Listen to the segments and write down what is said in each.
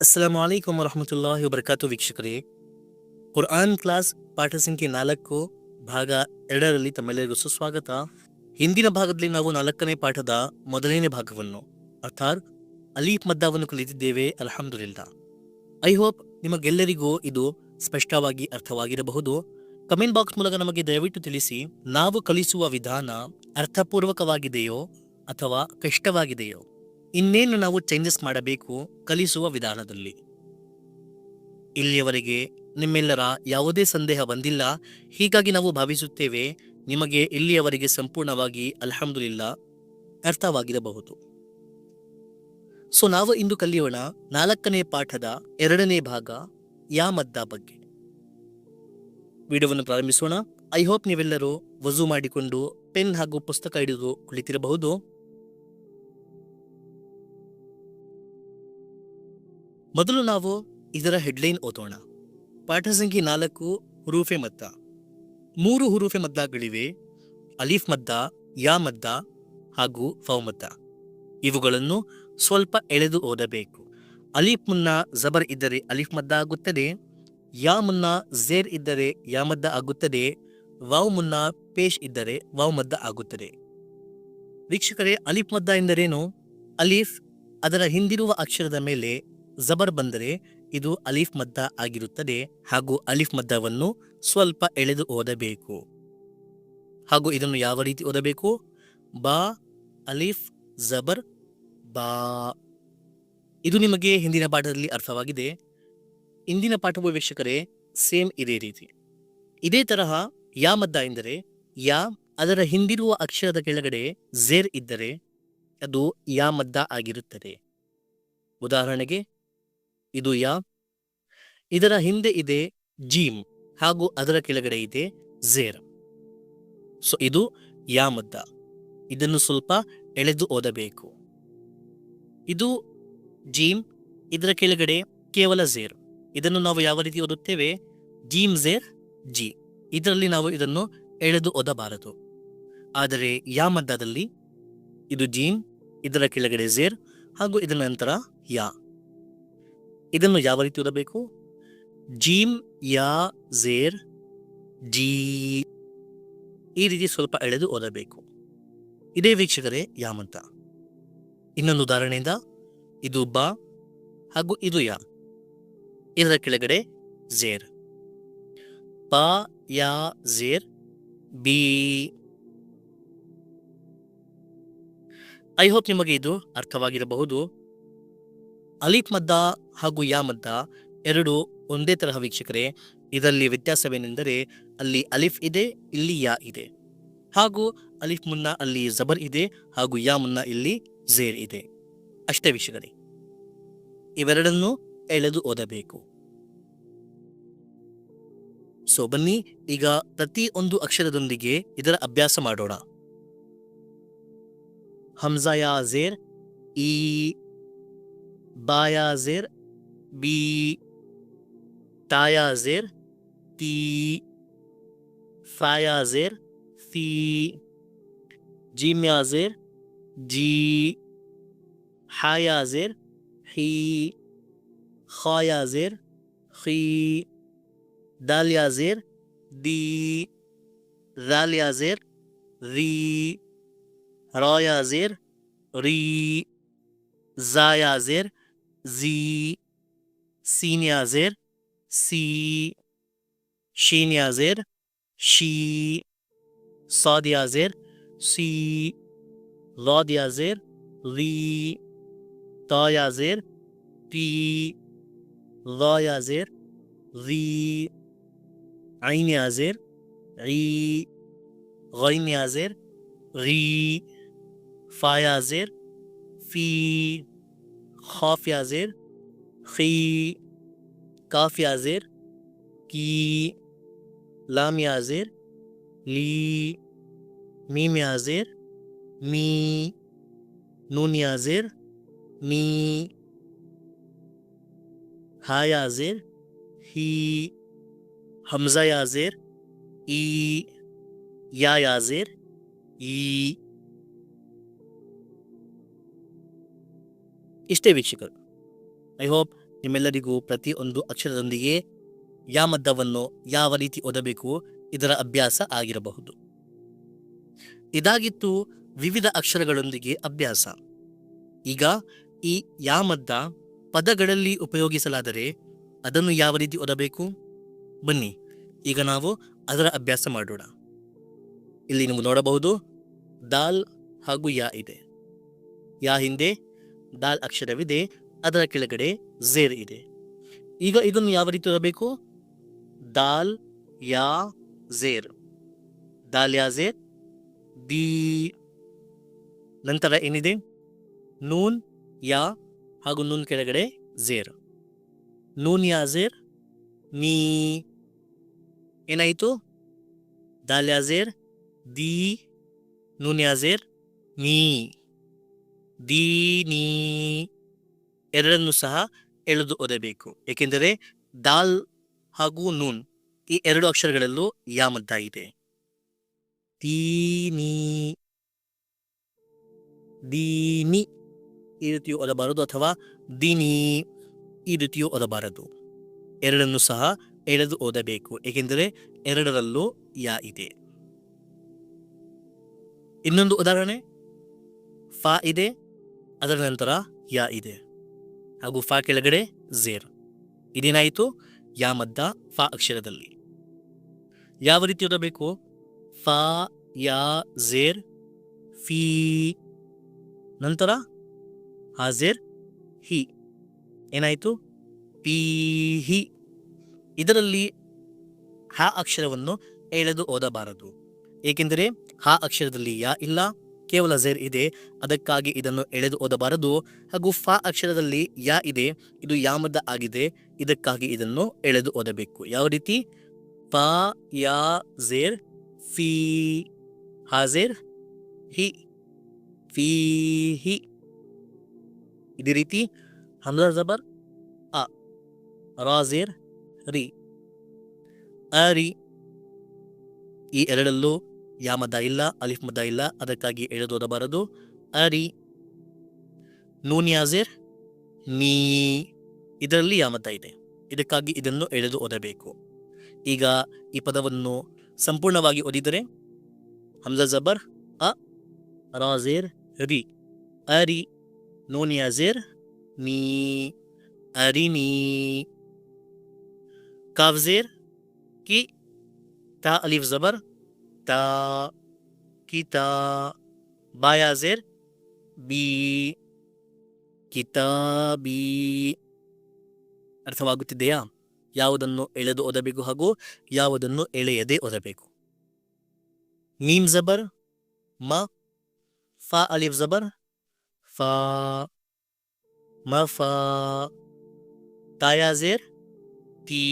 ಅಸ್ಸಲಾಮು ಅಲೈಕುಂ ವರಹಮತುಲ್ಲಾಹಿ ವಬರಕಾತು. ವೀಕ್ಷಕರೇ, ಕುರ್ಆನ್ ಕ್ಲಾಸ್ ಪಾಠ ಸಂಖ್ಯೆ 4 ಭಾಗ 2ರಲ್ಲಿ ತಮ್ಮೆಲ್ಲರಿಗೂ ಸುಸ್ವಾಗತ. ಹಿಂದಿನ ಭಾಗದಲ್ಲಿ ನಾವು 4ನೇ ಪಾಠದ ಮೊದಲನೇ ಭಾಗವನ್ನು ಅರ್ಥಾತ್ ಅಲೀಫ್ ಮದ್ದಾವನ್ನು ಕಲಿತಿದ್ದೇವೆ. ಅಲ್ಹಮ್ದುಲಿಲ್ಲಾ. ಐ ಹೋಪ್ ನಿಮಗೆಲ್ಲರಿಗೂ ಇದು ಸ್ಪಷ್ಟವಾಗಿ ಅರ್ಥವಾಗಿರಬಹುದು. ಕಮೆಂಟ್ ಬಾಕ್ಸ್ ಮೂಲಕ ನಮಗೆ ದಯವಿಟ್ಟು ತಿಳಿಸಿ, ನಾವು ಕಲಿಸುವ ವಿಧಾನ ಅರ್ಥಪೂರ್ವಕವಾಗಿದೆಯೋ ಅಥವಾ ಕಷ್ಟವಾಗಿದೆಯೋ, ಇನ್ನೇನು ನಾವು ಚೇಂಜಸ್ ಮಾಡಬೇಕು ಕಲಿಸುವ ವಿಧಾನದಲ್ಲಿ. ಇಲ್ಲಿಯವರೆಗೆ ನಿಮ್ಮೆಲ್ಲರ ಯಾವುದೇ ಸಂದೇಹ ಬಂದಿಲ್ಲ, ಹೀಗಾಗಿ ನಾವು ಭಾವಿಸುತ್ತೇವೆ ನಿಮಗೆ ಇಲ್ಲಿಯವರೆಗೆ ಸಂಪೂರ್ಣವಾಗಿ ಅಲ್ಹಮ್ದುಲಿಲ್ಲಾ ಅರ್ಥವಾಗಿರಬಹುದು. ಸೊ ನಾವು ಇಂದು ಕಲಿಯೋಣ 4ನೇ ಪಾಠದ 2ನೇ ಭಾಗ ಯಾ ಮದ್ದ ಬಗ್ಗೆ. ವಿಡಿಯೋವನ್ನು ಪ್ರಾರಂಭಿಸೋಣ. ಐ ಹೋಪ್ ನೀವೆಲ್ಲರೂ ವಜು ಮಾಡಿಕೊಂಡು ಪೆನ್ ಹಾಗೂ ಪುಸ್ತಕ ಹಿಡಿದು ಕುಳಿತಿರಬಹುದು. ಮೊದಲು ನಾವು ಇದರ ಹೆಡ್ಲೈನ್ ಓದೋಣ. ಪಾಠ ಸಂಖ್ಯೆ 4 ಹುರೂಫೆ ಮದ್ದ. 3 ಹುರೂಫೆ ಮದ್ದಾಗಳಿವೆ: ಅಲಿಫ್ ಮದ್ದ, ಯಾ ಮದ್ದ ಹಾಗೂ ಫೌ ಮದ್ದ. ಇವುಗಳನ್ನು ಸ್ವಲ್ಪ ಎಳೆದು ಓದಬೇಕು. ಅಲಿಫ್ ಮುನ್ನ ಜಬರ್ ಇದ್ದರೆ ಅಲಿಫ್ ಮದ್ದ ಆಗುತ್ತದೆ, ಯಾ ಮುನ್ನ ಝೇರ್ ಇದ್ದರೆ ಯಾ ಮದ್ದ ಆಗುತ್ತದೆ, ವಾವ್ ಮುನ್ನ ಪೇಶ್ ಇದ್ದರೆ ವಾವ್ ಮದ್ದ ಆಗುತ್ತದೆ. ವೀಕ್ಷಕರೇ, ಅಲಿಫ್ ಮದ್ದ ಎಂದರೇನು? ಅಲಿಫ್ ಅದರ ಹಿಂದಿರುವ ಅಕ್ಷರದ ಮೇಲೆ ಜಬರ್ ಬಂದರೆ ಇದು ಅಲಿಫ್ ಮದ್ದ ಆಗಿರುತ್ತದೆ ಹಾಗೂ ಅಲಿಫ್ ಮದ್ದವನ್ನು ಸ್ವಲ್ಪ ಎಳೆದು ಓದಬೇಕು. ಹಾಗೂ ಇದನ್ನು ಯಾವ ರೀತಿ ಓದಬೇಕು? ಬಾ ಅಲಿಫ್ ಜಬರ್ ಬಾ. ಇದು ನಿಮಗೆ ಹಿಂದಿನ ಪಾಠದಲ್ಲಿ ಅರ್ಥವಾಗಿದೆ. ಇಂದಿನ ಪಾಠವು ವೀಕ್ಷಕರೇ ಸೇಮ್ ಇದೇ ರೀತಿ. ಇದೇ ತರಹ ಯಾ ಮದ್ದ ಎಂದರೆ ಯಾ ಅದರ ಹಿಂದಿರುವ ಅಕ್ಷರದ ಕೆಳಗಡೆ ಝೇರ್ ಇದ್ದರೆ ಅದು ಯಾ ಮದ್ದ ಆಗಿರುತ್ತದೆ. ಉದಾಹರಣೆಗೆ, ಇದು ಯಾ, ಇದರ ಹಿಂದೆ ಇದೆ ಜೀಮ್ ಹಾಗೂ ಅದರ ಕೆಳಗಡೆ ಇದೆ ಝೇರ್. ಸೊ ಇದು ಯಾ ಮದ್ದ. ಇದನ್ನು ಸ್ವಲ್ಪ ಎಳೆದು ಓದಬೇಕು. ಇದು ಜೀಮ್, ಇದರ ಕೆಳಗಡೆ ಕೇವಲ ಝೇರ್. ಇದನ್ನು ನಾವು ಯಾವ ರೀತಿ ಓದುತ್ತೇವೆ? ಜೀಮ್ ಝೇರ್ ಜಿ. ಇದರಲ್ಲಿ ನಾವು ಇದನ್ನು ಎಳೆದು ಓದಬಾರದು. ಆದರೆ ಯಾ ಮದ್ದದಲ್ಲಿ ಇದು ಜೀಮ್, ಇದರ ಕೆಳಗಡೆ ಝೇರ್ ಹಾಗೂ ಇದರ ನಂತರ ಯಾ. ಇದನ್ನು ಯಾವ ರೀತಿ ಓದಬೇಕು? ಜೀಮ್ ಯಾ ಝೇರ್ ಜೀ. ಈ ರೀತಿ ಸ್ವಲ್ಪ ಎಳೆದು ಓದಬೇಕು. ಇದೇ ವೀಕ್ಷಕರೇ ಯಾ ಮದ್ದ. ಇನ್ನೊಂದು ಉದಾಹರಣೆಯಿಂದ, ಇದು ಬಾ ಹಾಗೂ ಇದು ಯಾ, ಇದರ ಕೆಳಗಡೆ ಝೇರ್. ಬಾ ಯಾ ಝೇರ್ ಬಿ. ಐ ಹೋಪ್ ನಿಮಗೆ ಇದು ಅರ್ಥವಾಗಿರಬಹುದು. ಅಲಿಫ್ ಮದ್ದ ಹಾಗೂ ಯಾ ಮದ್ದ ಎರಡು ಒಂದೇ ತರಹ ವೀಕ್ಷಕರೇ. ಇದರಲ್ಲಿ ವ್ಯತ್ಯಾಸವೇನೆಂದರೆ ಅಲ್ಲಿ ಅಲಿಫ್ ಇದೆ, ಇಲ್ಲಿ ಯಾ ಇದೆ. ಹಾಗೂ ಅಲಿಫ್ ಮುನ್ನ ಅಲ್ಲಿ ಜಬರ್ ಇದೆ ಹಾಗೂ ಯಾ ಮುನ್ನ ಇಲ್ಲಿ ಝೇರ್ ಇದೆ. ಅಷ್ಟೇ ವೀಕ್ಷಕರೇ. ಇವೆರಡನ್ನು ಎಳೆದು ಓದಬೇಕು. ಸೊ ಬನ್ನಿ ಈಗ ಪ್ರತಿ ಒಂದು ಅಕ್ಷರದೊಂದಿಗೆ ಇದರ ಅಭ್ಯಾಸ ಮಾಡೋಣ. ಹಮ್ಜಾ ಯಾ ಝೇರ್ ಈ, ಬಾ ಯಾ ಝೇರ್ ಬಿ, ತಾ ಯಾ ಝೇರ್ ತೀ, ಫಾ ಯಾ ಝೇರ್ ಫೀ, ಜೀಮ್ ಯಾ ಝೇರ್ ಜೀ, ಹಾ ಯಾ ಝೇರ್ ಹೀ, ಖಾ ಯಾ ಝೇರ್ ಖೀ, दाल या ज़ेर दी, ज़ाल या ज़ेर री, रा या ज़ेर री, ज़ा या ज़ेर ज़ी, सीन या ज़ेर सी, शीन या ज़ेर शी, साद या ज़ेर सी, ज़ाद या ज़ेर री, ता या ज़ेर ती, ज़ा या ज़ेर ज़ी, عين يا زير عي، غين يا زير غي، فا يا زير في، خاف يا زير خي، كاف يا زير كي، لام يا زير لي، ميم يا زير مي، نون يا زير مي، ها يا زير هي، हमजा या ज़ेर ई, या ज़ेर ಈ. ಇಷ್ಟೇ ವೀಕ್ಷಕರು. ಐ ಹೋಪ್ ನಿಮ್ಮೆಲ್ಲರಿಗೂ ಪ್ರತಿಯೊಂದು ಅಕ್ಷರದೊಂದಿಗೆ ಯಾ ಮದ್ದವನ್ನು ಯಾವ ರೀತಿ ಓದಬೇಕು ಇದರ ಅಭ್ಯಾಸ ಆಗಿರಬಹುದು. ಇದಾಗಿತ್ತು ವಿವಿಧ ಅಕ್ಷರಗಳೊಂದಿಗೆ ಅಭ್ಯಾಸ. ಈಗ ಈ ಯಾ ಮದ್ದ ಪದಗಳಲ್ಲಿ ಉಪಯೋಗಿಸಲಾದರೆ ಅದನ್ನು ಯಾವ ರೀತಿ ಓದಬೇಕು? ಬನ್ನಿ ಈಗ ನಾವು ಅದರ ಅಭ್ಯಾಸ ಮಾಡೋಣ. ಇಲ್ಲಿ ನೀವು ನೋಡಬಹುದು ದಾಲ್ ಹಾಗೂ ಯಾ ಇದೆ. ಯಾ ಹಿಂದೆ ದಾಲ್ ಅಕ್ಷರವಿದೆ, ಅದರ ಕೆಳಗಡೆ ಝೇರ್ ಇದೆ. ಈಗ ಇದನ್ನು ಯಾವ ರೀತಿ ಓದಬೇಕು? ದಾಲ್ ಯಾ ಝೇರ್, ದಾಲ್ ಯಾ ಝೇರ್, ದಿ. ನಂತರ ಏನಿದೆ? ನೂನ್ ಯಾ ಹಾಗೂ ನೂನ್ ಕೆಳಗಡೆ ಝೇರ್, ನೂನ್ ಯಾ ಝೇರ್, ನೀ. ಏನಾಯಿತು? ದಾಲ್ ಯಾ ಝೇರ್, ದಿ, ನೂನ್ ಯಾ ಝೇರ್, ನೀ, ದೀನಿ. ಎರಡನ್ನು ಸಹ ಎಳೆದು ಓದಬೇಕು, ಏಕೆಂದರೆ ದಾಲ್ ಹಾಗೂ ನೂನ್ ಈ ಎರಡು ಅಕ್ಷರಗಳಲ್ಲೂ ಯಾ ಮದ್ದ ಇದೆ. ದೀನಿ, ದೀನಿ ಈ ರೀತಿಯೂ ಓದಬಾರದು, ಅಥವಾ ದಿನಿ ಈ ರೀತಿಯೂ ಓದಬಾರದು. ಎರಡನ್ನು ಸಹ ಎಳೆದು ಓದಬೇಕು, ಏಕೆಂದರೆ ಎರಡರಲ್ಲೂ ಯಾ ಇದೆ. ಇನ್ನೊಂದು ಉದಾಹರಣೆ, ಫಾ ಇದೆ, ಅದರ ನಂತರ ಯಾ ಇದೆ, ಹಾಗೂ ಫಾ ಕೆಳಗಡೆ ಝೇರ್. ಇದೇನಾಯಿತು? ಯಾ ಮದ್ದ ಫಾ ಅಕ್ಷರದಲ್ಲಿ. ಯಾವ ರೀತಿ ಓದಬೇಕು? ಫಾ ಯಾ ಝೇರ್, ಫೀ. ನಂತರ ಹಾಜೇರ್, ಹಿ. ಏನಾಯಿತು? ಪೀಹಿ. ಇದರಲ್ಲಿ ಹಾ ಅಕ್ಷರವನ್ನು ಎಳೆದು ಓದಬಾರದು, ಏಕೆಂದರೆ ಹಾ ಅಕ್ಷರದಲ್ಲಿ ಯಾ ಇಲ್ಲ, ಕೇವಲ ಝೇರ್ ಇದೆ. ಅದಕ್ಕಾಗಿ ಇದನ್ನು ಎಳೆದು ಓದಬಾರದು. ಹಾಗೂ ಫಾ ಅಕ್ಷರದಲ್ಲಿ ಯಾ ಇದೆ, ಇದು ಯಾ ಮದ್ದ ಆಗಿದೆ, ಇದಕ್ಕಾಗಿ ಇದನ್ನು ಎಳೆದು ಓದಬೇಕು. ಯಾವ ರೀತಿ? ಫಾ ಯಾ ಝೇರ್, ಫೀ, ಹಾಜೇರ್, ಹಿ, ಫೀಹಿ. ಇದೇ ರೀತಿ ಹಮ್ಜಾ ಜಬರ್ ಅ, ರಾ ಝೇರ್, ರಿ, ಅರಿ. ಈ ಎರಡಲ್ಲೂ ಯಾ ಮದ್ದ ಇಲ್ಲ, ಅಲಿಫ್ ಮದ್ದ ಇಲ್ಲ, ಅದಕ್ಕಾಗಿ ಎಳೆದು ಓದಬಾರದು. ಅರಿ. ನೂನ್ ಯಾ ಝೇರ್, ನೀ. ಇದರಲ್ಲಿ ಯಾ ಮದ್ದ ಇದೆ, ಇದಕ್ಕಾಗಿ ಇದನ್ನು ಎಳೆದು ಓದಬೇಕು. ಈಗ ಈ ಪದವನ್ನು ಸಂಪೂರ್ಣವಾಗಿ ಓದಿದರೆ ಹಮ್ಜಾ ಜಬರ್ ಅ, ರಾ ಝೇರ್, ರಿ, ಅರಿ. ನೂನ್ ಯಾ ಝೇರ್, ನೀ, ಅರಿನೀ. ಕಾಫ್ ಝೇರ್, ಕಿ, ತಾ ಅಲಿಫ್ ಜಬರ್ ತಾ, ಕಿತಾ. ಬಾ ಯಾ ಝೇರ್, ಬಿ, ಕಿತಾಬಿ. ಅರ್ಥವಾಗುತ್ತಿದೆಯಾ? ಯಾವುದನ್ನು ಎಳೆದು ಓದಬೇಕು ಹಾಗೂ ಯಾವುದನ್ನು ಎಳೆಯದೆ ಓದಬೇಕು. ಮೀಮ್ ಜಬರ್ ಮ, ಫಾ ಅಲಿಫ್ ಜಬರ್ ಫಾ, ಮಫಾ. ತಾ ಯಾ ಝೇರ್, ತೀ,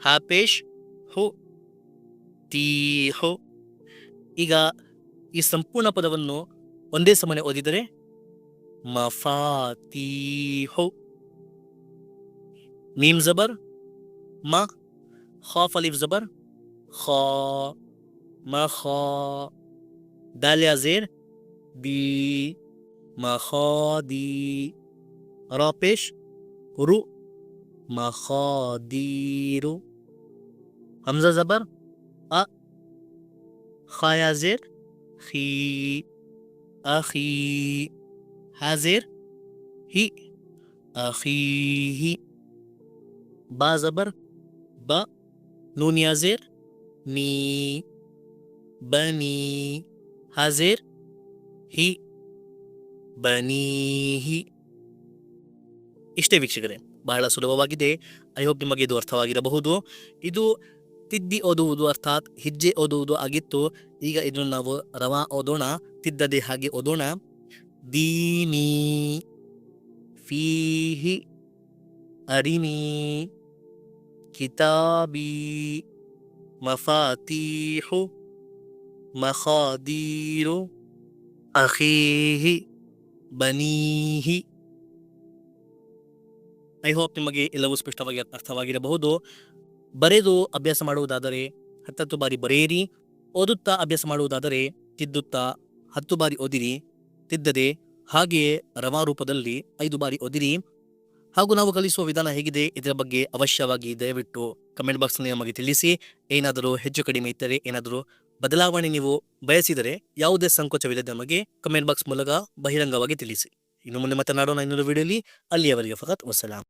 ಹಾ ಪೇಶ್ ಹೋ, ತೀ ಹೋ. ಈಗ ಈ ಸಂಪೂರ್ಣ ಪದವನ್ನು ಒಂದೇ ಸಮನೆ ಓದಿದರೆ ಮಫಾ ತೀ ಹೋ. ಮೀಮ್ ಜಬರ್ ಮ, ಖಾಫ್ ಅಲಿಫ್ ಜಬರ್ ಖಾ, ಮಖಾ. दाल या ज़ेर दी, मखादी. रा पेश रु, मखादीरु. हमजा ज़बर अ, खा या ज़ेर खी, अखी. हा ज़ेर ही, अखीही. बा ज़बर ब, नून या ज़ेर नी, बनी. ಹಾಜೇರ್ ಹಿ, ಬನೀಹಿ. ಇಷ್ಟೇ ವೀಕ್ಷಕರೇ, ಬಹಳ ಸುಲಭವಾಗಿದೆ. ಐ ಹೋಪ್ ನಿಮಗೆ ಇದು ಅರ್ಥವಾಗಿರಬಹುದು. ಇದು ತಿದ್ದಿ ಓದುವುದು, ಅರ್ಥಾತ್ ಹೆಜ್ಜೆ ಓದುವುದು ಆಗಿತ್ತು. ಈಗ ಇದನ್ನು ನಾವು ರವಾ ಓದೋಣ, ತಿದ್ದದೆ ಹಾಗೆ ಓದೋಣ. ದೀನಿ, ಫೀಹಿ, ಅರಿನಿ, ಕಿತಾಬಿ, ಮಫಾತೀಹು, ಮಖಾದೀರು, ಅಖೀಹಿ, ಬನೀಹಿ. ಐ ಹೋಪ್ ನಿಮಗೆ ಎಲ್ಲವೂ ಸ್ಪಷ್ಟವಾಗಿ ಅರ್ಥವಾಗಿರಬಹುದು. ಬರೆದು ಅಭ್ಯಾಸ ಮಾಡುವುದಾದರೆ 10 ಬಾರಿ ಬರೆಯಿರಿ. ಓದುತ್ತಾ ಅಭ್ಯಾಸ ಮಾಡುವುದಾದರೆ ತಿದ್ದುತ್ತಾ 10 ಬಾರಿ ಓದಿರಿ. ತಿದ್ದದೆ ಹಾಗೆಯೇ ರವಾ ರೂಪದಲ್ಲಿ 5 ಬಾರಿ ಓದಿರಿ. ಹಾಗೂ ನಾವು ಕಲಿಸುವ ವಿಧಾನ ಹೇಗಿದೆ ಇದರ ಬಗ್ಗೆ ಅವಶ್ಯವಾಗಿ ದಯವಿಟ್ಟು ಕಮೆಂಟ್ ಬಾಕ್ಸ್ನಲ್ಲಿ ನಮಗೆ ತಿಳಿಸಿ. ಏನಾದರೂ ಹೆಚ್ಚು ಕಡಿಮೆ ಇದ್ದರೆ, ಏನಾದರೂ ಬದಲಾವಣೆ ನೀವು ಬಯಸಿದರೆ ಯಾವುದೇ ಸಂಕೋಚವಿಲ್ಲದೆ ನಮಗೆ ಕಮೆಂಟ್ ಬಾಕ್ಸ್ ಮೂಲಕ ಬಹಿರಂಗವಾಗಿ ತಿಳಿಸಿ. ಇನ್ನು ಮುಂದೆ ಮಾತನಾಡೋಣ ಇನ್ನೊಂದು ವಿಡಿಯೋಲಿ. ಅಲ್ಲಿಯವರೆಗೆ ಫಕತ್ ವಸಲಾಂ.